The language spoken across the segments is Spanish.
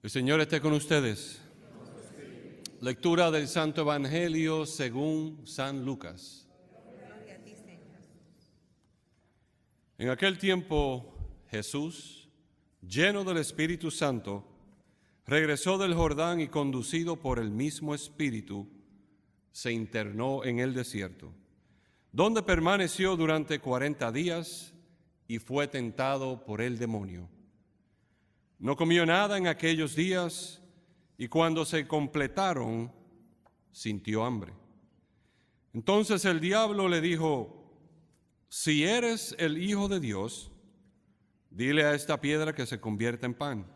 El Señor esté con ustedes. Lectura del Santo Evangelio según San Lucas. En aquel tiempo Jesús, lleno del Espíritu Santo, regresó del Jordán y conducido por el mismo Espíritu, se internó en el desierto, donde permaneció durante 40 días y fue tentado por el demonio. No comió nada en aquellos días y cuando se completaron, sintió hambre. Entonces el diablo le dijo: si eres el Hijo de Dios, dile a esta piedra que se convierta en pan.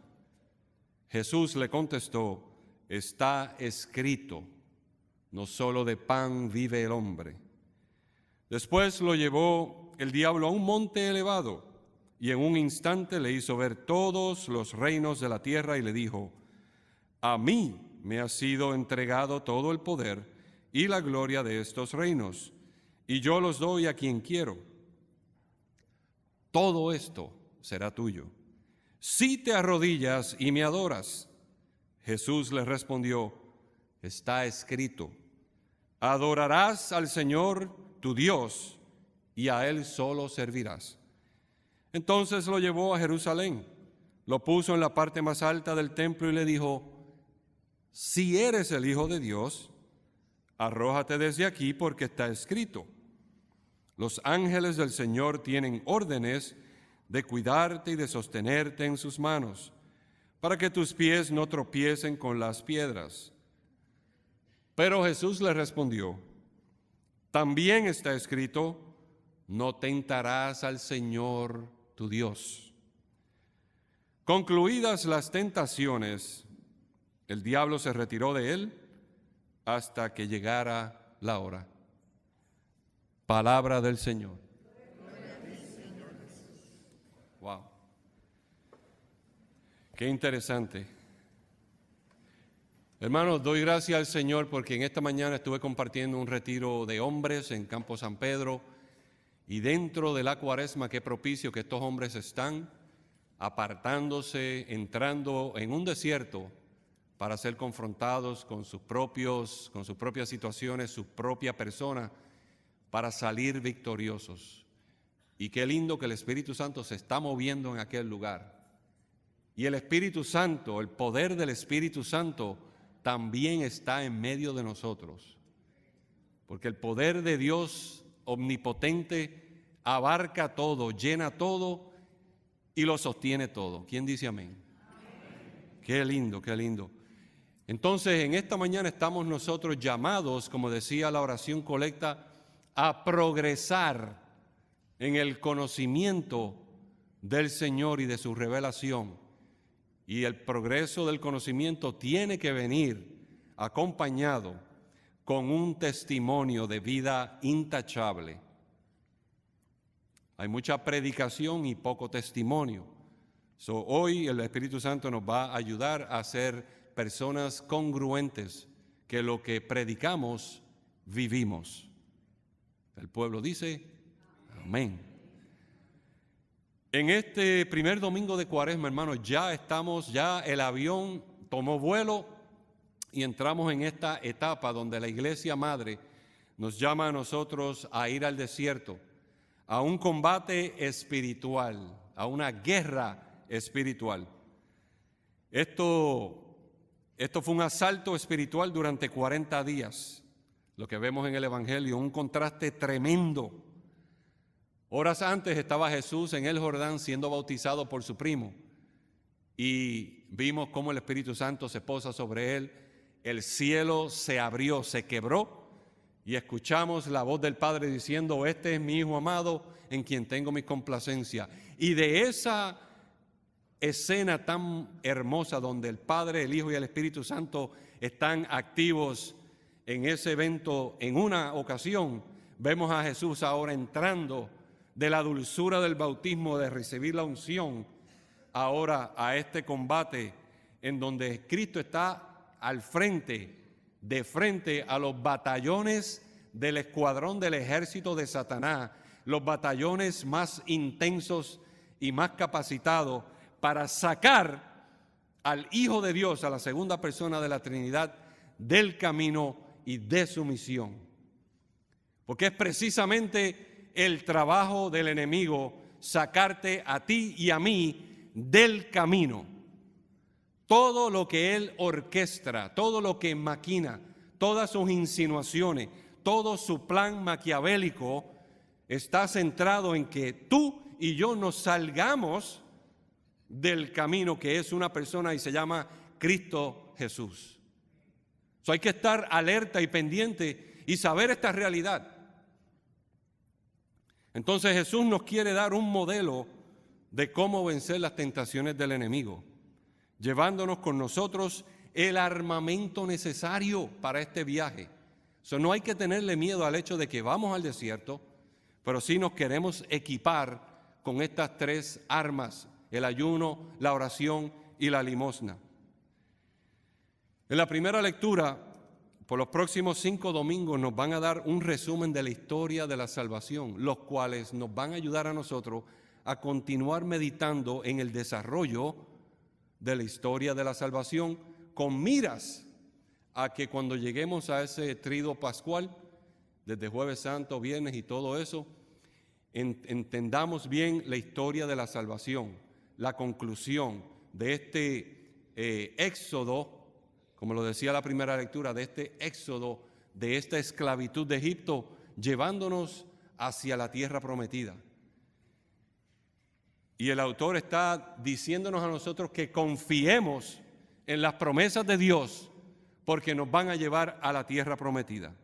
Jesús le contestó: está escrito, no solo de pan vive el hombre. Después lo llevó el diablo a un monte elevado y en un instante le hizo ver todos los reinos de la tierra y le dijo: a mí me ha sido entregado todo el poder y la gloria de estos reinos, y yo los doy a quien quiero. Todo esto será tuyo, si te arrodillas y me adoras. Jesús le respondió: está escrito, adorarás al Señor tu Dios y a Él solo servirás. Entonces lo llevó a Jerusalén, lo puso en la parte más alta del templo y le dijo: si eres el Hijo de Dios, arrójate desde aquí, porque está escrito, los ángeles del Señor tienen órdenes de cuidarte y de sostenerte en sus manos, para que tus pies no tropiecen con las piedras. Pero Jesús le respondió: también está escrito, no tentarás al Señor tu Dios. Concluidas las tentaciones, el diablo se retiró de él hasta que llegara la hora. Palabra del Señor. Wow. Qué interesante. Hermanos, doy gracias al Señor porque en esta mañana estuve compartiendo un retiro de hombres en Campo San Pedro, y dentro de la Cuaresma, qué propicio que estos hombres están apartándose, entrando en un desierto para ser confrontados con sus propias situaciones, su propia persona, para salir victoriosos. Y qué lindo que el Espíritu Santo se está moviendo en aquel lugar. Y el Espíritu Santo, el poder del Espíritu Santo, también está en medio de nosotros. Porque el poder de Dios omnipotente abarca todo, llena todo y lo sostiene todo. ¿Quién dice amén? Amén. Qué lindo, qué lindo. Entonces, en esta mañana estamos nosotros llamados, como decía la oración colecta, a progresar en el conocimiento del Señor y de su revelación. Y el progreso del conocimiento tiene que venir acompañado con un testimonio de vida intachable. Hay mucha predicación y poco testimonio. Hoy el Espíritu Santo nos va a ayudar a ser personas congruentes, que lo que predicamos, vivimos. El pueblo dice, amén. En este primer domingo de Cuaresma, hermanos, ya el avión tomó vuelo y entramos en esta etapa donde la Iglesia Madre nos llama a nosotros a ir al desierto, a un combate espiritual, a una guerra espiritual. Esto fue un asalto espiritual durante 40 días, lo que vemos en el Evangelio, un contraste tremendo. Horas antes estaba Jesús en el Jordán siendo bautizado por su primo y vimos cómo el Espíritu Santo se posa sobre él, el cielo se abrió, se quebró y escuchamos la voz del Padre diciendo: este es mi Hijo amado en quien tengo mi complacencia. Y de esa escena tan hermosa donde el Padre, el Hijo y el Espíritu Santo están activos en ese evento, en una ocasión, vemos a Jesús ahora entrando de la dulzura del bautismo, de recibir la unción, ahora a este combate en donde Cristo está al frente, de frente a los batallones del escuadrón del ejército de Satanás, los batallones más intensos y más capacitados para sacar al Hijo de Dios, a la segunda persona de la Trinidad, del camino y de su misión. Porque es precisamente el trabajo del enemigo sacarte a ti y a mí del camino. Todo lo que él orquestra, todo lo que maquina, todas sus insinuaciones, todo su plan maquiavélico está centrado en que tú y yo nos salgamos del camino, que es una persona y se llama Cristo Jesús. Hay que estar alerta y pendiente y saber esta realidad. Entonces Jesús nos quiere dar un modelo de cómo vencer las tentaciones del enemigo, llevándonos con nosotros el armamento necesario para este viaje. No hay que tenerle miedo al hecho de que vamos al desierto, pero sí nos queremos equipar con estas tres armas: el ayuno, la oración y la limosna. En la primera lectura, por los próximos 5 domingos, nos van a dar un resumen de la historia de la salvación, los cuales nos van a ayudar a nosotros a continuar meditando en el desarrollo de la historia de la salvación, con miras a que cuando lleguemos a ese triduo pascual, desde Jueves Santo, Viernes y todo eso, entendamos bien la historia de la salvación, la conclusión de este éxodo, como lo decía la primera lectura, de este éxodo, de esta esclavitud de Egipto, llevándonos hacia la tierra prometida. Y el autor está diciéndonos a nosotros que confiemos en las promesas de Dios, porque nos van a llevar a la tierra prometida.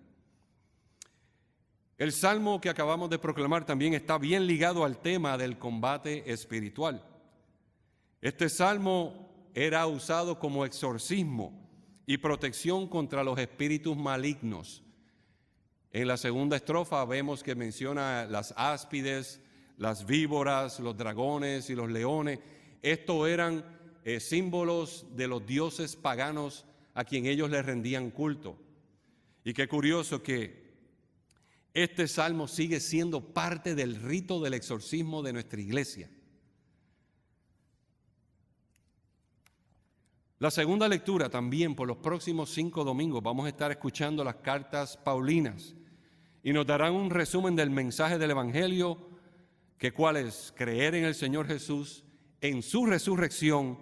El salmo que acabamos de proclamar también está bien ligado al tema del combate espiritual. Este salmo era usado como exorcismo y protección contra los espíritus malignos. En la segunda estrofa vemos que menciona las áspides, las víboras, los dragones y los leones. Estos eran símbolos de los dioses paganos a quien ellos les rendían culto. Y qué curioso que este salmo sigue siendo parte del rito del exorcismo de nuestra iglesia. La segunda lectura también, por los próximos 5 domingos, vamos a estar escuchando las cartas paulinas y nos darán un resumen del mensaje del Evangelio, que cuál es: creer en el Señor Jesús, en su resurrección,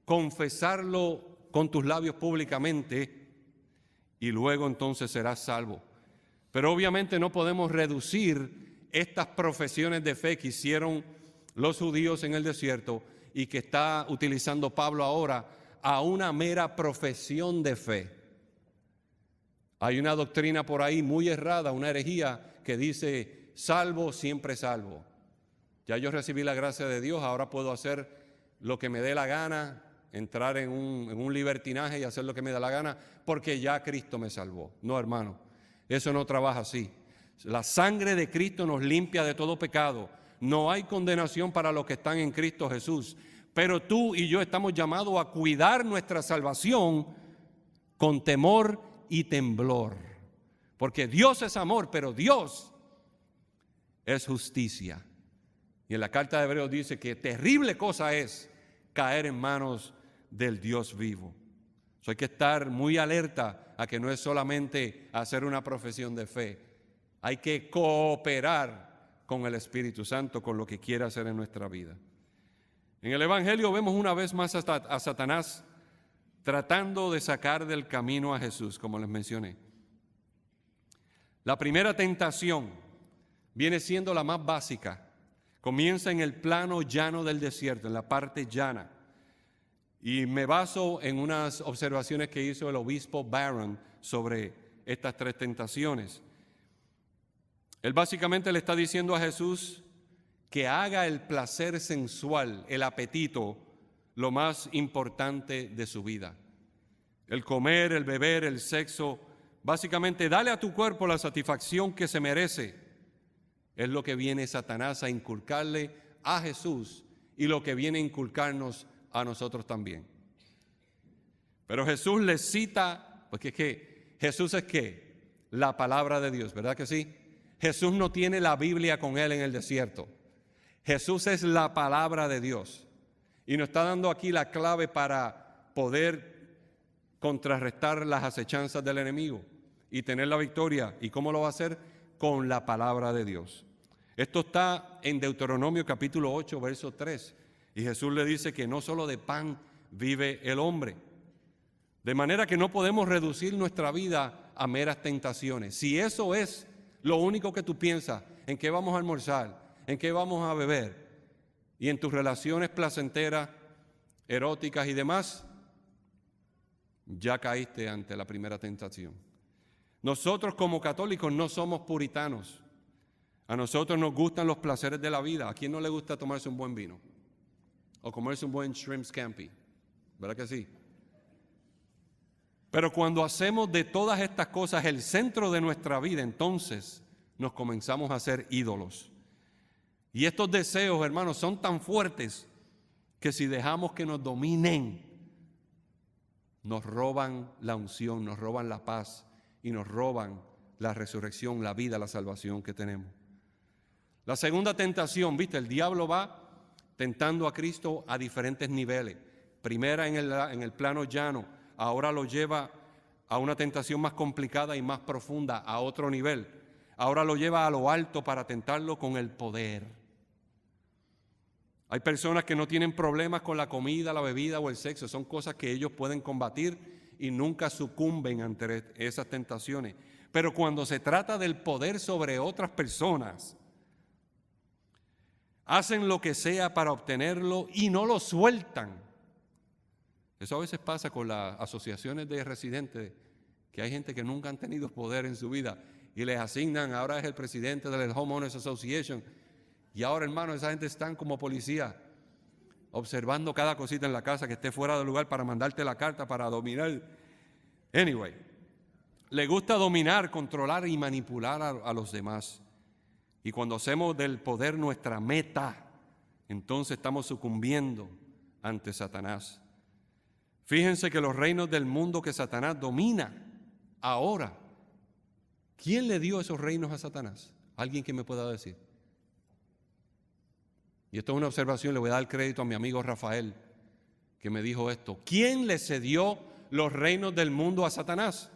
confesarlo con tus labios públicamente y luego entonces serás salvo. Pero obviamente no podemos reducir estas profesiones de fe que hicieron los judíos en el desierto y que está utilizando Pablo ahora a una mera profesión de fe. Hay una doctrina por ahí muy errada, una herejía que dice: salvo, siempre salvo. Ya yo recibí la gracia de Dios, ahora puedo hacer lo que me dé la gana, entrar en un libertinaje y hacer lo que me dé la gana, porque ya Cristo me salvó. No, hermano, eso no trabaja así. La sangre de Cristo nos limpia de todo pecado. No hay condenación para los que están en Cristo Jesús. Pero tú y yo estamos llamados a cuidar nuestra salvación con temor y temblor. Porque Dios es amor, pero Dios es justicia. Y en la carta de Hebreos dice que terrible cosa es caer en manos del Dios vivo. Hay que estar muy alerta a que no es solamente hacer una profesión de fe. Hay que cooperar con el Espíritu Santo, con lo que quiera hacer en nuestra vida. En el Evangelio vemos una vez más a Satanás tratando de sacar del camino a Jesús, como les mencioné. La primera tentación viene siendo la más básica. Comienza en el plano llano del desierto, en la parte llana. Y me baso en unas observaciones que hizo el obispo Barron sobre estas 3 tentaciones. Él básicamente le está diciendo a Jesús que haga el placer sensual, el apetito, lo más importante de su vida. El comer, el beber, el sexo, básicamente dale a tu cuerpo la satisfacción que se merece. Es lo que viene Satanás a inculcarle a Jesús y lo que viene a inculcarnos a nosotros también. Pero Jesús les cita, porque es que Jesús es ¿qué? La palabra de Dios, ¿verdad que sí? Jesús no tiene la Biblia con él en el desierto. Jesús es la palabra de Dios. Y nos está dando aquí la clave para poder contrarrestar las acechanzas del enemigo y tener la victoria. ¿Y cómo lo va a hacer? Con la palabra de Dios. Esto está en Deuteronomio capítulo 8, verso 3. Y Jesús le dice que no solo de pan vive el hombre. De manera que no podemos reducir nuestra vida a meras tentaciones. Si eso es lo único que tú piensas, en qué vamos a almorzar, en qué vamos a beber, y en tus relaciones placenteras, eróticas y demás, ya caíste ante la primera tentación. Nosotros como católicos no somos puritanos. A nosotros nos gustan los placeres de la vida. ¿A quién no le gusta tomarse un buen vino? O comerse un buen shrimp scampi. ¿Verdad que sí? Pero cuando hacemos de todas estas cosas el centro de nuestra vida, entonces nos comenzamos a hacer ídolos. Y estos deseos, hermanos, son tan fuertes que si dejamos que nos dominen, nos roban la unción, nos roban la paz y nos roban la resurrección, la vida, la salvación que tenemos. La segunda tentación, ¿viste? El diablo va tentando a Cristo a diferentes niveles. Primera en el plano llano, ahora lo lleva a una tentación más complicada y más profunda, a otro nivel. Ahora lo lleva a lo alto para tentarlo con el poder. Hay personas que no tienen problemas con la comida, la bebida o el sexo. Son cosas que ellos pueden combatir y nunca sucumben ante esas tentaciones. Pero cuando se trata del poder sobre otras personas, hacen lo que sea para obtenerlo y no lo sueltan. Eso a veces pasa con las asociaciones de residentes, que hay gente que nunca han tenido poder en su vida y les asignan, ahora es el presidente del Homeowners Association, y ahora, hermano, esa gente están como policía, observando cada cosita en la casa que esté fuera de lugar para mandarte la carta, para dominar. Anyway, le gusta dominar, controlar y manipular a los demás. Y cuando hacemos del poder nuestra meta, entonces estamos sucumbiendo ante Satanás. Fíjense que los reinos del mundo que Satanás domina ahora, ¿quién le dio esos reinos a Satanás? ¿Alguien que me pueda decir? Y esto es una observación, le voy a dar crédito a mi amigo Rafael, que me dijo esto. ¿Quién le cedió los reinos del mundo a Satanás?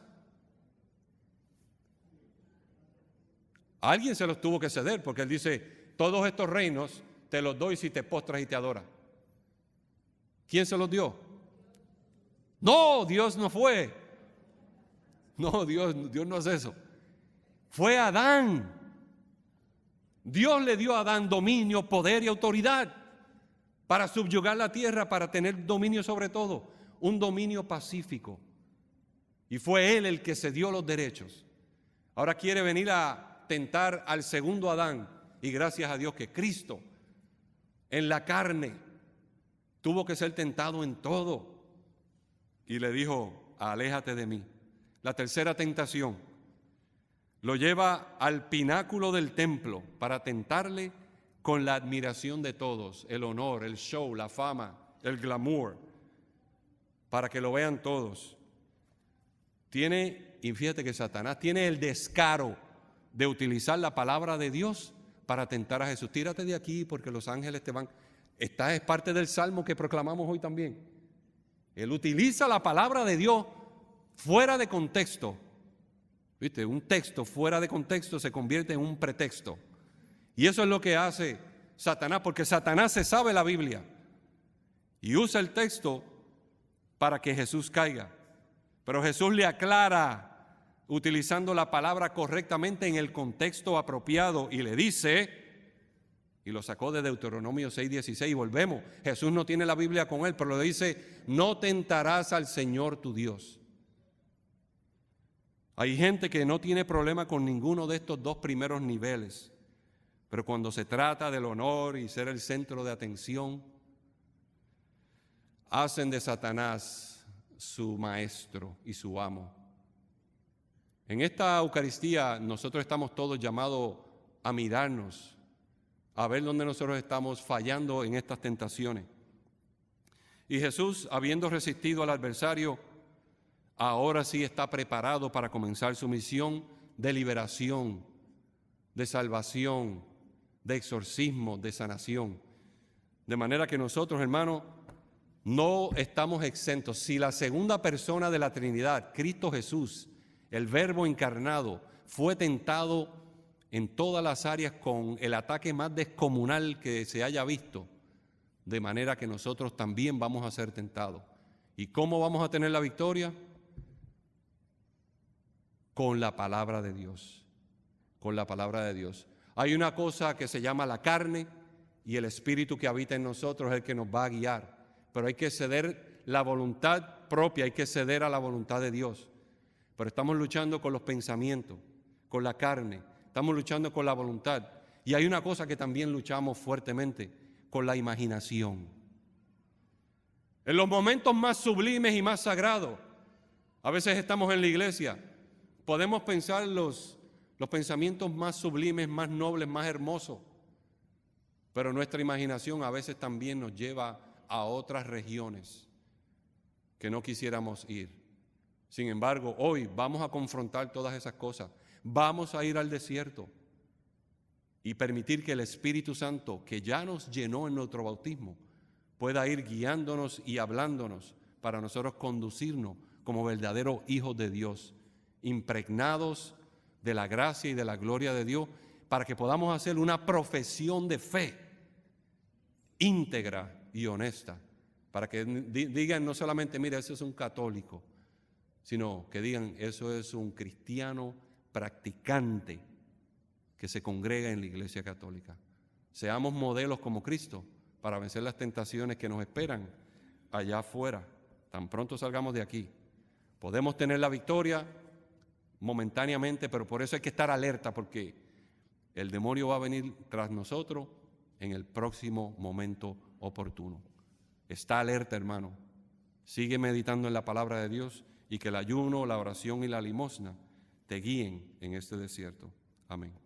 Alguien se los tuvo que ceder, porque él dice, todos estos reinos te los doy si te postras y te adoras. ¿Quién se los dio? No, Dios no fue. No, Dios no hace eso. Fue Adán. Dios le dio a Adán dominio, poder y autoridad para subyugar la tierra, para tener dominio sobre todo, un dominio pacífico. Y fue él el que se dio los derechos. Ahora quiere venir a tentar al segundo Adán, y gracias a Dios que Cristo en la carne tuvo que ser tentado en todo y le dijo, aléjate de mí. La tercera tentación lo lleva al pináculo del templo para tentarle con la admiración de todos, el honor, el show, la fama, el glamour, para que lo vean todos. Y fíjate que Satanás tiene el descaro de utilizar la palabra de Dios para tentar a Jesús. Tírate de aquí porque los ángeles te van. Esta es parte del salmo que proclamamos hoy también. Él utiliza la palabra de Dios fuera de contexto. ¿Viste? Un texto fuera de contexto se convierte en un pretexto. Y eso es lo que hace Satanás, porque Satanás se sabe la Biblia y usa el texto para que Jesús caiga. Pero Jesús le aclara utilizando la palabra correctamente en el contexto apropiado y le dice, y lo sacó de Deuteronomio 6:16 y volvemos, Jesús no tiene la Biblia con él, pero le dice, no tentarás al Señor tu Dios. Hay gente que no tiene problema con ninguno de estos dos primeros niveles, pero cuando se trata del honor y ser el centro de atención, hacen de Satanás su maestro y su amo. En esta Eucaristía nosotros estamos todos llamados a mirarnos, a ver dónde nosotros estamos fallando en estas tentaciones. Y Jesús, habiendo resistido al adversario, ahora sí está preparado para comenzar su misión de liberación, de salvación, de exorcismo, de sanación. De manera que nosotros, hermanos, No estamos exentos. Si la segunda persona de la Trinidad, Cristo Jesús, el Verbo encarnado, fue tentado en todas las áreas con el ataque más descomunal que se haya visto, de manera que nosotros también vamos a ser tentados. ¿Y cómo vamos a tener la victoria? Con la palabra de Dios. Con la palabra de Dios. Hay una cosa que se llama la carne y el espíritu que habita en nosotros es el que nos va a guiar. Pero hay que ceder la voluntad propia, hay que ceder a la voluntad de Dios. Pero estamos luchando con los pensamientos, con la carne, estamos luchando con la voluntad. Y hay una cosa que también luchamos fuertemente, con la imaginación. En los momentos más sublimes y más sagrados, a veces estamos en la iglesia, podemos pensar los pensamientos más sublimes, más nobles, más hermosos, pero nuestra imaginación a veces también nos lleva a otras regiones que no quisiéramos ir. Sin embargo, hoy vamos a confrontar todas esas cosas. Vamos a ir al desierto y permitir que el Espíritu Santo, que ya nos llenó en nuestro bautismo, pueda ir guiándonos y hablándonos para nosotros conducirnos como verdaderos hijos de Dios, impregnados de la gracia y de la gloria de Dios, para que podamos hacer una profesión de fe íntegra y honesta, para que digan no solamente, mira, eso es un católico, sino que digan, eso es un cristiano practicante que se congrega en la Iglesia Católica. Seamos modelos como Cristo para vencer las tentaciones que nos esperan allá afuera. Tan pronto salgamos de aquí, podemos tener la victoria momentáneamente, pero por eso hay que estar alerta, porque el demonio va a venir tras nosotros en el próximo momento oportuno. Está alerta, hermano. Sigue meditando en la palabra de Dios y que el ayuno, la oración y la limosna te guíen en este desierto. Amén.